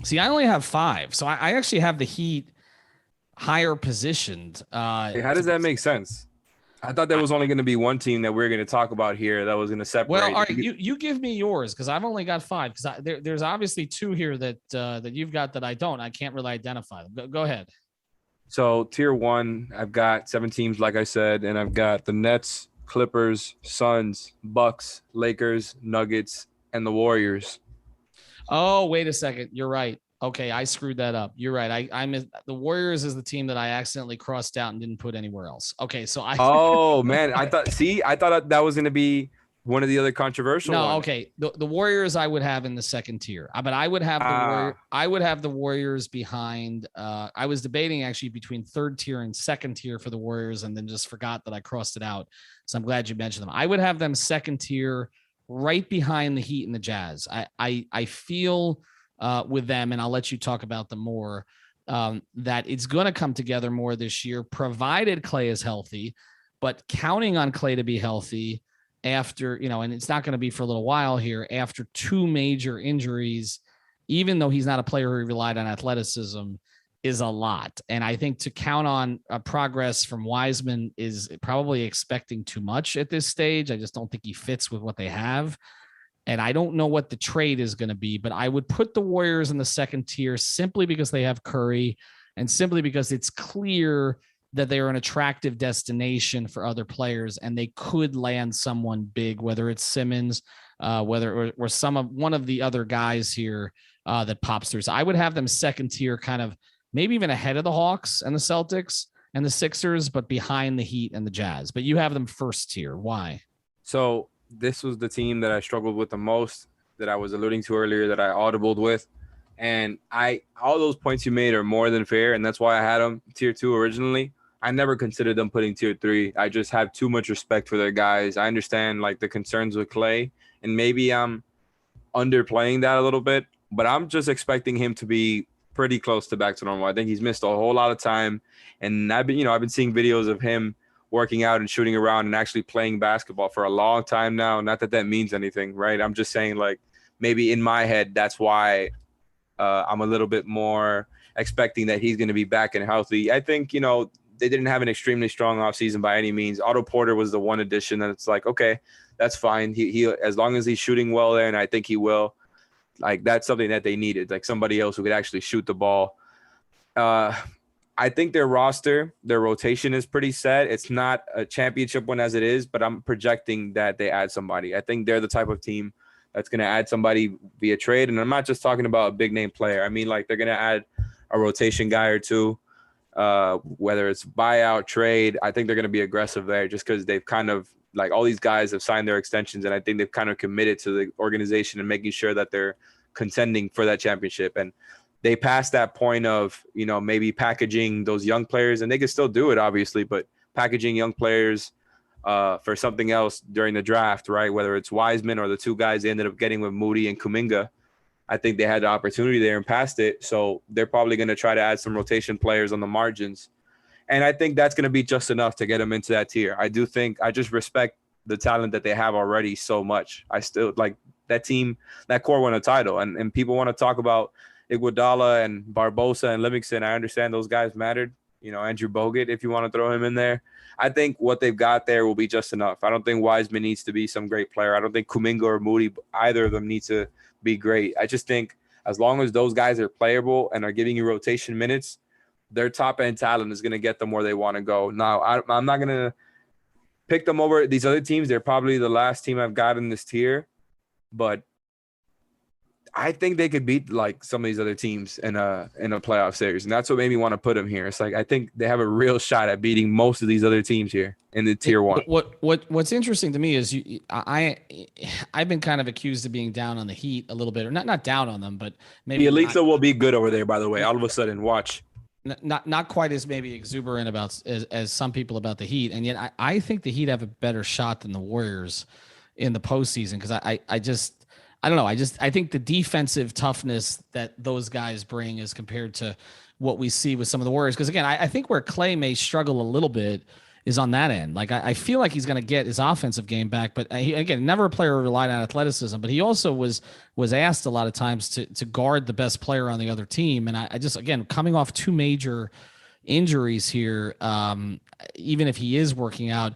See, I only have 5. So I actually have the Heat higher positioned. Hey, how does that make sense? I thought there was only going to be one team that we're going to talk about here that was going to separate. Well, all right, you give me yours because I've only got 5. Because there's obviously 2 here that you've got that I don't. I can't really identify them. Go ahead. So tier 1, I've got 7 teams, like I said, and I've got the Nets, Clippers, Suns, Bucks, Lakers, Nuggets, and the Warriors. Oh, wait a second. You're right. Okay, I screwed that up. You're right. I missed the Warriors is the team that I accidentally crossed out and didn't put anywhere else. Okay, so I. Oh man, I thought that was going to be one of the other controversial. No, ones. Okay. The Warriors I would have in the second tier, but I would have the Warriors behind. I was debating actually between third tier and second tier for the Warriors, and then just forgot that I crossed it out. So I'm glad you mentioned them. I would have them second tier, right behind the Heat and the Jazz. I feel. With them, and I'll let you talk about them more, that it's going to come together more this year, provided Clay is healthy, but counting on Clay to be healthy after, and it's not going to be for a little while here, after 2 major injuries, even though he's not a player who relied on athleticism, is a lot. And I think to count on progress from Wiseman is probably expecting too much at this stage. I just don't think he fits with what they have. And I don't know what the trade is going to be, but I would put the Warriors in the second tier simply because they have Curry and simply because it's clear that they are an attractive destination for other players and they could land someone big, whether it's Simmons, whether or one of the other guys here that pops through. So I would have them second tier, kind of maybe even ahead of the Hawks and the Celtics and the Sixers, but behind the Heat and the Jazz. But you have them first tier. Why? So this was the team that I struggled with the most, that I was alluding to earlier, that I audibled with. And all those points you made are more than fair. And that's why I had them tier 2 originally. I never considered them putting tier 3. I just have too much respect for their guys. I understand like the concerns with Clay, and maybe I'm underplaying that a little bit, but I'm just expecting him to be pretty close to back to normal. I think he's missed a whole lot of time. And I've been seeing videos of him working out and shooting around and actually playing basketball for a long time now. Not that means anything, right? I'm just saying, like, maybe in my head, that's why I'm a little bit more expecting that he's going to be back and healthy. I think, they didn't have an extremely strong offseason by any means. Otto Porter was the one addition that it's like, okay, that's fine. He as long as he's shooting well there, and I think he will, like, that's something that they needed, like somebody else who could actually shoot the ball. I think their roster, their rotation is pretty set. It's not a championship one as it is, but I'm projecting that they add somebody. I think they're the type of team that's going to add somebody via trade. And I'm not just talking about a big name player. I mean, like, they're going to add a rotation guy or two, whether it's buyout, trade. I think they're going to be aggressive there just because they've kind of, like, all these guys have signed their extensions. And I think they've kind of committed to the organization and making sure that they're contending for that championship. And they passed that point of, maybe packaging those young players, and they can still do it, obviously, but packaging young players for something else during the draft, right? Whether it's Wiseman or the 2 guys they ended up getting with Moody and Kuminga. I think they had the opportunity there and passed it. So they're probably going to try to add some rotation players on the margins. And I think that's going to be just enough to get them into that tier. I just respect the talent that they have already so much. I still like that team, that core won a title, and people want to talk about Iguodala and Barbosa and Livingston. I understand those guys mattered. Andrew Bogut, if you want to throw him in there. I think what they've got there will be just enough. I don't think Wiseman needs to be some great player. I don't think Kuminga or Moody, either of them, need to be great. I just think as long as those guys are playable and are giving you rotation minutes, their top-end talent is going to get them where they want to go. Now, I'm not going to pick them over these other teams. They're probably the last team I've got in this tier, but I think they could beat like some of these other teams in a playoff series, and that's what made me want to put them here. It's like I think they have a real shot at beating most of these other teams here in the tier 1. What's interesting to me is I've been kind of accused of being down on the Heat a little bit, or not down on them, but maybe the Elisa will be good over there. By the way, all of a sudden, watch. Not quite as maybe exuberant about as some people about the Heat, and yet I think the Heat have a better shot than the Warriors in the postseason because I don't know. I think the defensive toughness that those guys bring as compared to what we see with some of the Warriors. Because again, I think where Clay may struggle a little bit is on that end. Like I feel like he's going to get his offensive game back, but again, never a player who relied on athleticism, but he also was asked a lot of times to guard the best player on the other team. And I just, again, coming off 2 major injuries here, even if he is working out,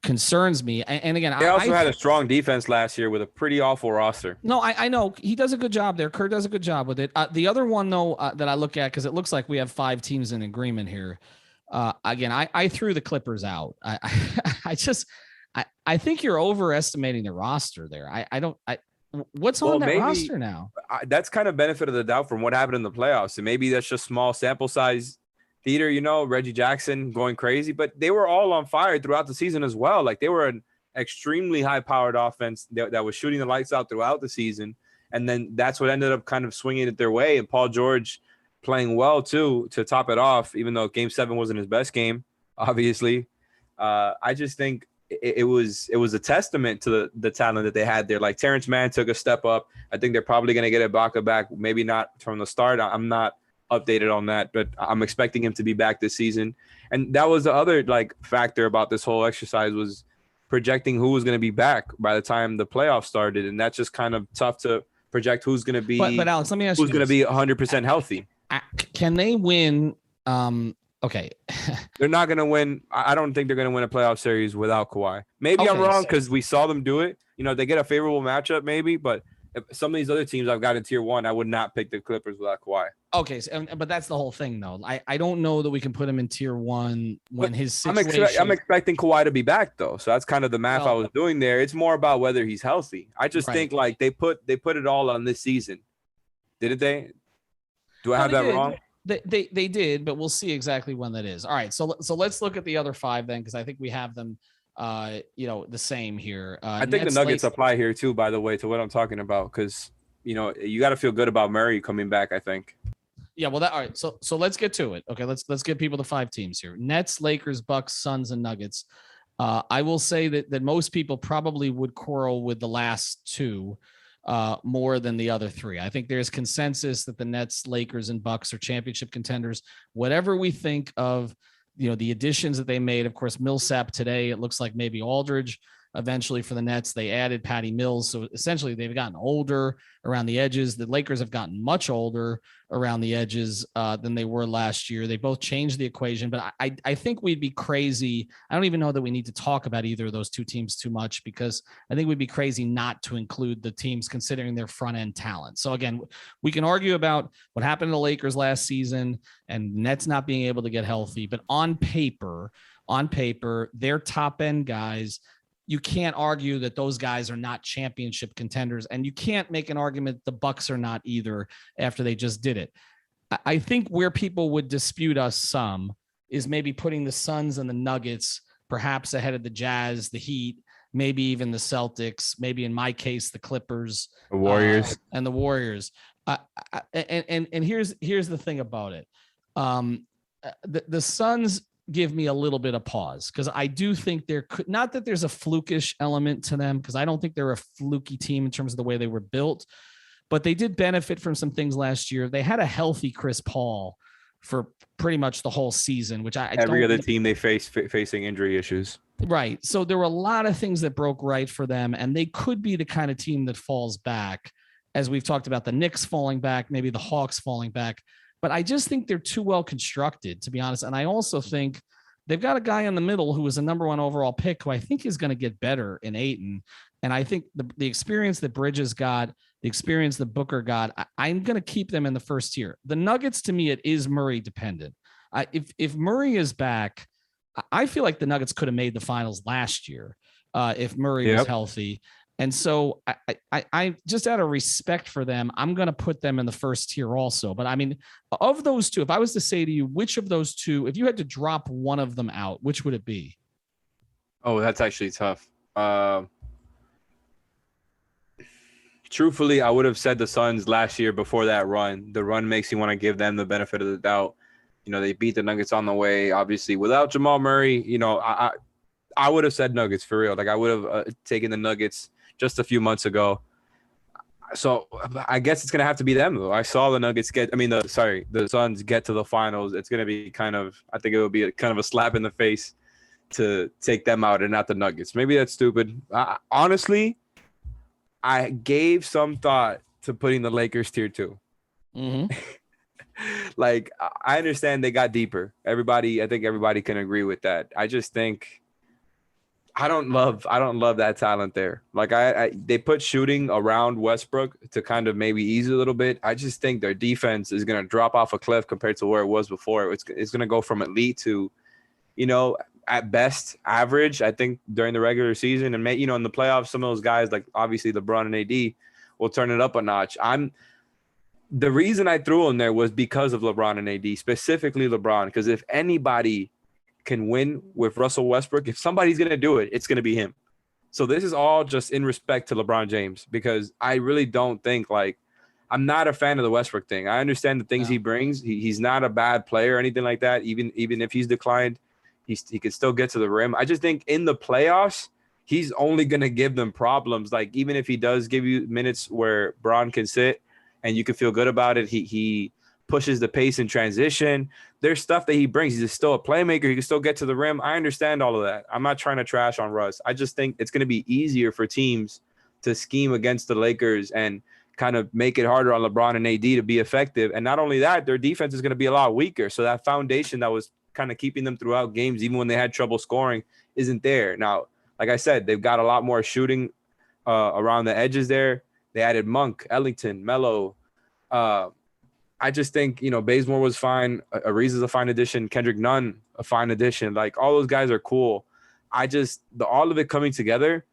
concerns me. And again, They also had a strong defense last year with a pretty awful roster. No, I know he does a good job there. Kurt does a good job with it. The other one though that I look at, because it looks like we have 5 teams in agreement here. Again, I threw the Clippers out. I think you're overestimating the roster there. What's on that roster now? That's kind of benefit of the doubt from what happened in the playoffs. And maybe that's just small sample size theater, Reggie Jackson going crazy, but they were all on fire throughout the season as well. Like they were an extremely high powered offense that was shooting the lights out throughout the season. And then that's what ended up kind of swinging it their way. And Paul George playing well too, to top it off, even though game 7 wasn't his best game, obviously. I just think it was a testament to the talent that they had there. Like Terrence Mann took a step up. I think they're probably going to get Ibaka back. Maybe not from the start. I'm not updated on that, but I'm expecting him to be back this season. And that was the other factor about this whole exercise, was projecting who was going to be back by the time the playoffs started. And that's just kind of tough to project who's going to be. But Alex, let me ask you, who's going to be 100% healthy. Can they win? Okay. They're not going to win. I don't think they're going to win a playoff series without Kawhi. Maybe I'm wrong because we saw them do it. They get a favorable matchup maybe, but if some of these other teams I've got in tier 1, I would not pick the Clippers without Kawhi. Okay, but that's the whole thing, though. I don't know that we can put him in tier 1 when his situation. I'm expecting Kawhi to be back though, so that's kind of the math I was doing there. It's more about whether he's healthy. I just think they put it all on this season, didn't they? Do I have that wrong? They did, but we'll see exactly when that is. All right, so let's look at the other 5 then, because I think we have them, the same here. I think the Nuggets apply here too, by the way, to what I'm talking about, because you got to feel good about Murray coming back, I think. Yeah, well, all right. So let's get to it. Okay, let's give people the 5 teams here: Nets, Lakers, Bucks, Suns, and Nuggets. I will say that most people probably would quarrel with the last 2 more than the other 3. I think there's consensus that the Nets, Lakers, and Bucks are championship contenders. Whatever we think of, the additions that they made. Of course, Millsap today. It looks like maybe Aldridge eventually for the Nets. They added Patty Mills. So essentially they've gotten older around the edges. The Lakers have gotten much older around the edges than they were last year. They both changed the equation, but I think we'd be crazy. I don't even know that we need to talk about either of those 2 teams too much, because I think we'd be crazy not to include the teams considering their front end talent. So again, we can argue about what happened to the Lakers last season and Nets not being able to get healthy, but on paper, their top end guys, you can't argue that those guys are not championship contenders, and you can't make an argument the Bucks are not either after they just did it. I think where people would dispute us some is maybe putting the Suns and the Nuggets perhaps ahead of the Jazz, the Heat, maybe even the Celtics, maybe in my case, the Clippers, the Warriors, and the Warriors. And here's the thing about it. The Suns give me a little bit of pause, because I do think not that there's a flukish element to them, because I don't think they're a fluky team in terms of the way they were built, but they did benefit from some things last year. They had a healthy Chris Paul for pretty much the whole season, which every other team they facing injury issues. Right. So there were a lot of things that broke right for them, and they could be the kind of team that falls back, as we've talked about the Knicks falling back, maybe the Hawks falling back. But I just think they're too well constructed, to be honest. And I also think they've got a guy in the middle who was a number 1 overall pick, who I think is going to get better in Ayton. And I think the experience that Bridges got, the experience that Booker got, I'm going to keep them in the first tier. The Nuggets, to me, it is Murray dependent. If Murray is back, I feel like the Nuggets could have made the finals last year if Murray was healthy. And so I just out of respect for them, I'm going to put them in the first tier also. But I mean, of those 2, if I was to say to you, which of those 2, if you had to drop one of them out, which would it be? Oh, that's actually tough. Truthfully, I would have said the Suns last year before that run. The run makes you want to give them the benefit of the doubt. They beat the Nuggets on the way, obviously. Without Jamal Murray, I would have said Nuggets for real. Like I would have taken the Nuggets just a few months ago. So I guess it's going to have to be them, though. I saw the Nuggets the Suns get to the finals. It's going to be I think it would be kind of a slap in the face to take them out and not the Nuggets. Maybe that's stupid. Honestly, I gave some thought to putting the Lakers tier 2. Mm-hmm. Like, I understand they got deeper. I think everybody can agree with that. I just think I don't love that talent there. Like, they put shooting around Westbrook to kind of maybe ease a little bit. I just think their defense is going to drop off a cliff compared to where it was before. It's going to go from elite to, at best average. I think during the regular season, and in the playoffs, some of those guys, like obviously LeBron and AD, will turn it up a notch. The reason I threw him there was because of LeBron and AD, specifically LeBron, because if anybody can win with Russell Westbrook, if somebody's going to do it, it's going to be him. So this is all just in respect to LeBron James, because I really don't think, like, I'm not a fan of the Westbrook thing. I understand the things he brings. He's not a bad player or anything like that. Even if he's declined, he could still get to the rim. I just think in the playoffs, he's only going to give them problems. Like, even if he does give you minutes where Bron can sit and you can feel good about it, he pushes the pace in transition. There's stuff that he brings. He's still a playmaker. He can still get to the rim. I understand all of that. I'm not trying to trash on Russ. I just think it's going to be easier for teams to scheme against the Lakers and kind of make it harder on LeBron and AD to be effective. And not only that, their defense is going to be a lot weaker. So that foundation that was kind of keeping them throughout games, even when they had trouble scoring, isn't there. Now, like I said, they've got a lot more shooting around the edges there. They added Monk, Ellington, Melo. I just think, Bazemore was fine. Ariza's a fine addition. Kendrick Nunn, a fine addition. Like, all those guys are cool. All of it coming together,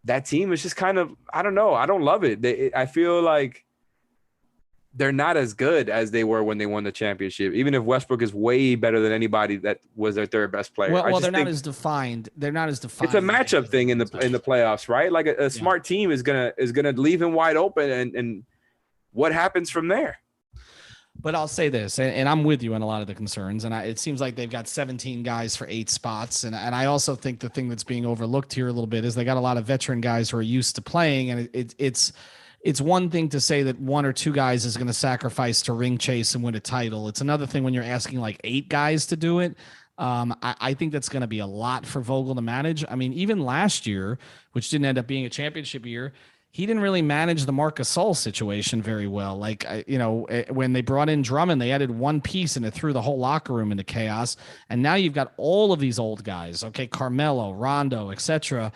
that team is just kind of, I don't know. I don't love it. I feel like they're not as good as they were when they won the championship, even if Westbrook is way better than anybody that was their third best player. Well, they're not as defined. They're not as defined. It's a matchup thing in the playoffs, right? Like a smart team is gonna leave him wide open, and what happens from there? But I'll say this, and I'm with you on a lot of the concerns, and it seems like they've got 17 guys for 8 spots, and I also think the thing that's being overlooked here a little bit is they got a lot of veteran guys who are used to playing, and it's one thing to say that 1 or 2 guys is going to sacrifice to ring chase and win a title. It's another thing when you're asking like 8 guys to do it. I think that's going to be a lot for Vogel to manage. I mean, even last year, which didn't end up being a championship year, he didn't really manage the Marc Gasol situation very well. Like, when they brought in Drummond, they added one piece and it threw the whole locker room into chaos. And now you've got all of these old guys, okay, Carmelo, Rondo, etc.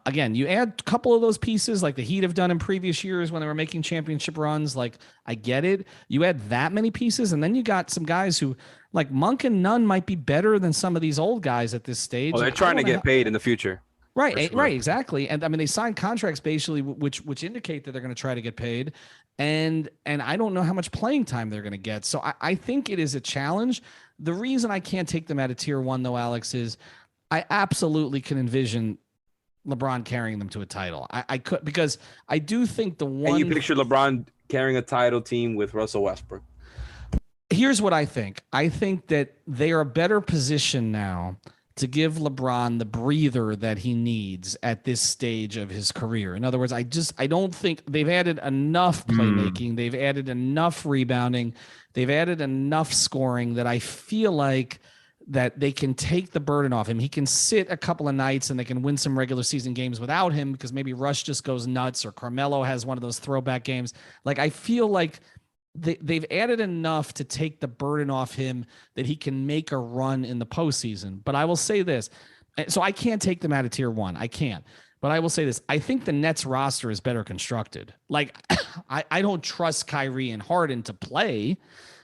Again, you add a couple of those pieces like the Heat have done in previous years when they were making championship runs. Like, I get it. You add that many pieces, and then you got some guys who, like Monk and Nunn, might be better than some of these old guys at this stage. Well, they're trying to get paid in the future. Right, right, exactly. And I mean, they signed contracts basically which indicate that they're going to try to get paid. And I don't know how much playing time they're going to get. So I think it is a challenge. The reason I can't take them out of tier 1, though, Alex, is I absolutely can envision LeBron carrying them to a title. I could, because I do think the one. And you picture LeBron carrying a title team with Russell Westbrook. Here's what I think. I think that they are a better position now to give LeBron the breather that he needs at this stage of his career. In other words, I don't think they've added enough playmaking. They've added enough rebounding. They've added enough scoring that I feel like that they can take the burden off him. He can sit a couple of nights and they can win some regular season games without him, because maybe Rush just goes nuts or Carmelo has one of those throwback games. Like, I feel like they've added enough to take the burden off him that he can make a run in the postseason. But I will say this. So I can't take them out of tier 1. I can't. But I will say this. I think the Nets roster is better constructed. Like, I don't trust Kyrie and Harden to play.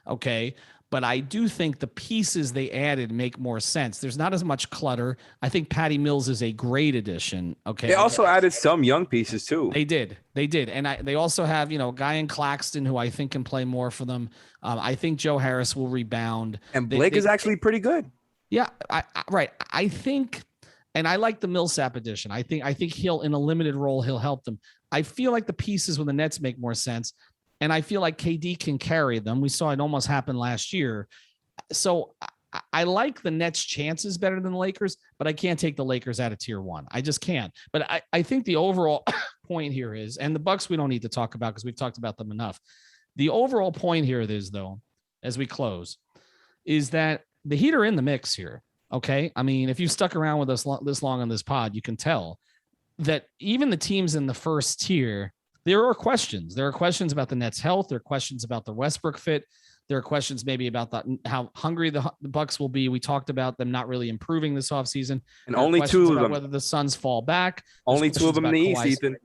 Okay. But I do think the pieces they added make more sense. There's not as much clutter. I think Patty Mills is a great addition. Okay. They also added some young pieces too. They did. And they also have, a guy in Claxton who I think can play more for them. I think Joe Harris will rebound. And Blake is actually pretty good. Yeah. Right. I think, and I like the Millsap addition. I think he'll, in a limited role, he'll help them. I feel like the pieces with the Nets make more sense. And I feel like KD can carry them. We saw it almost happen last year. So I like the Nets' chances better than the Lakers, but I can't take the Lakers out of tier 1. I just can't. But I think the overall point here is, and the Bucks we don't need to talk about because we've talked about them enough. The overall point here is, though, as we close, is that the Heat are in the mix here. Okay. I mean, if you've stuck around with us this long on this pod, you can tell that even the teams in the first tier, there are questions. There are questions about the Nets' health. There are questions about the Westbrook fit. There are questions maybe about how hungry the Bucks will be. We talked about them not really improving this offseason. And only two of them. Whether the Suns fall back. Only two of them in the East, Ethan.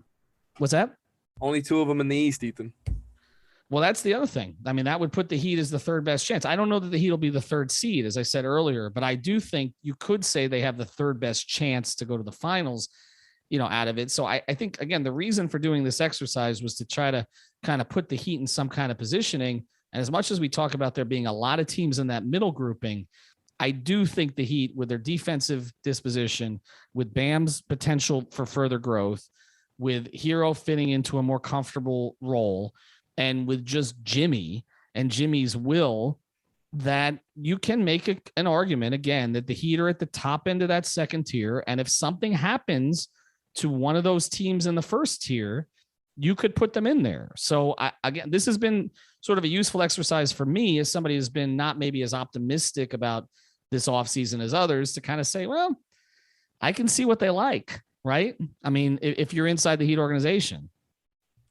What's that? Only two of them in the East, Ethan. Well, that's the other thing. I mean, that would put the Heat as the third best chance. I don't know that the Heat will be the third seed, as I said earlier, but I do think you could say they have the third best chance to go to the finals, out of it. So I think, again, the reason for doing this exercise was to try to kind of put the Heat in some kind of positioning. And as much as we talk about there being a lot of teams in that middle grouping, I do think the Heat, with their defensive disposition, with Bam's potential for further growth, with Hero fitting into a more comfortable role, and with just Jimmy and Jimmy's will, that you can make an argument again that the Heat are at the top end of that second tier. And if something happens to one of those teams in the first tier, you could put them in there. So again, this has been sort of a useful exercise for me as somebody who's been not maybe as optimistic about this offseason as others, to kind of say, well, I can see what they like, right? I mean, if you're inside the Heat organization.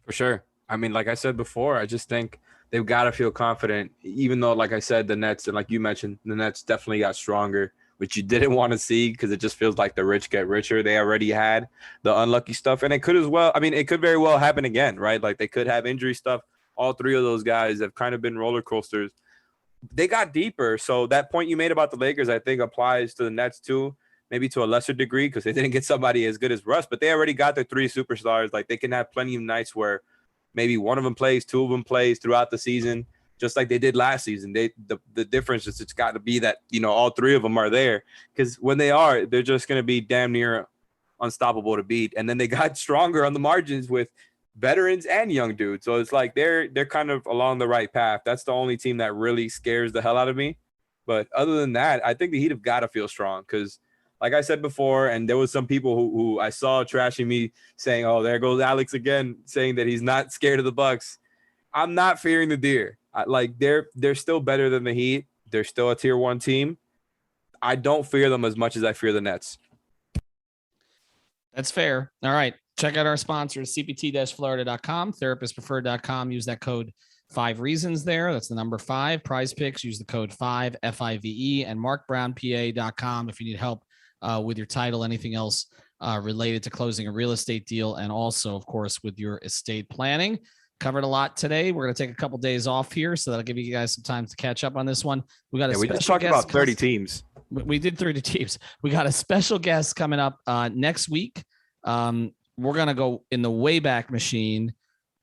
For sure. I mean, like I said before, I just think they've got to feel confident, even though, like I said, the Nets, and like you mentioned, the Nets definitely got stronger, which you didn't want to see because it just feels like the rich get richer. They already had the unlucky stuff, and it could as well. I mean, it could very well happen again, right? Like they could have injury stuff. All three of those guys have kind of been roller coasters. They got deeper. So that point you made about the Lakers, I think, applies to the Nets too, maybe to a lesser degree because they didn't get somebody as good as Russ, but they already got their three superstars. Like they can have plenty of nights where maybe one of them plays, two of them plays throughout the season, just like they did last season. The difference is it's got to be that, all three of them are there, because when they are, they're just going to be damn near unstoppable to beat. And then they got stronger on the margins with veterans and young dudes. So it's like they're kind of along the right path. That's the only team that really scares the hell out of me. But other than that, I think the Heat have got to feel strong because, like I said before, and there was some people who I saw trashing me saying, oh, there goes Alex again, saying that he's not scared of the Bucks. I'm not fearing the deer. They're still better than the Heat. They're still a tier 1 team. I don't fear them as much as I fear the Nets. That's fair. All right. Check out our sponsors, cpt-florida.com, therapistpreferred.com. Use that code 5 reasons there. That's the number 5. Prize Picks. Use the code 5, FIVE, and markbrownpa.com if you need help with your title, anything else related to closing a real estate deal, and also, of course, with your estate planning. Covered a lot today. We're going to take a couple days off here, so that'll give you guys some time to catch up on this one. We just talked about 30 teams. We did 30 teams. We got a special guest coming up next week. We're going to go in the Wayback Machine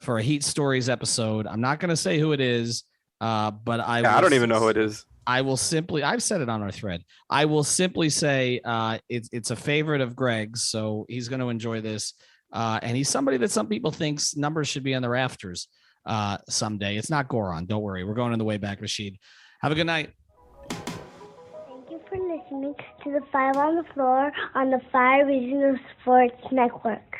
for a Heat Stories episode. I'm not going to say who it is, but I don't even know who it is. I will simply, I've said it on our thread. I will simply say it's a favorite of Greg's, so he's going to enjoy this. And he's somebody that some people think numbers should be on the rafters someday. It's not Goron. Don't worry. We're going in the Wayback Machine. Have a good night. Thank you for listening to the 5 on the Floor on the 5 Regional Sports Network.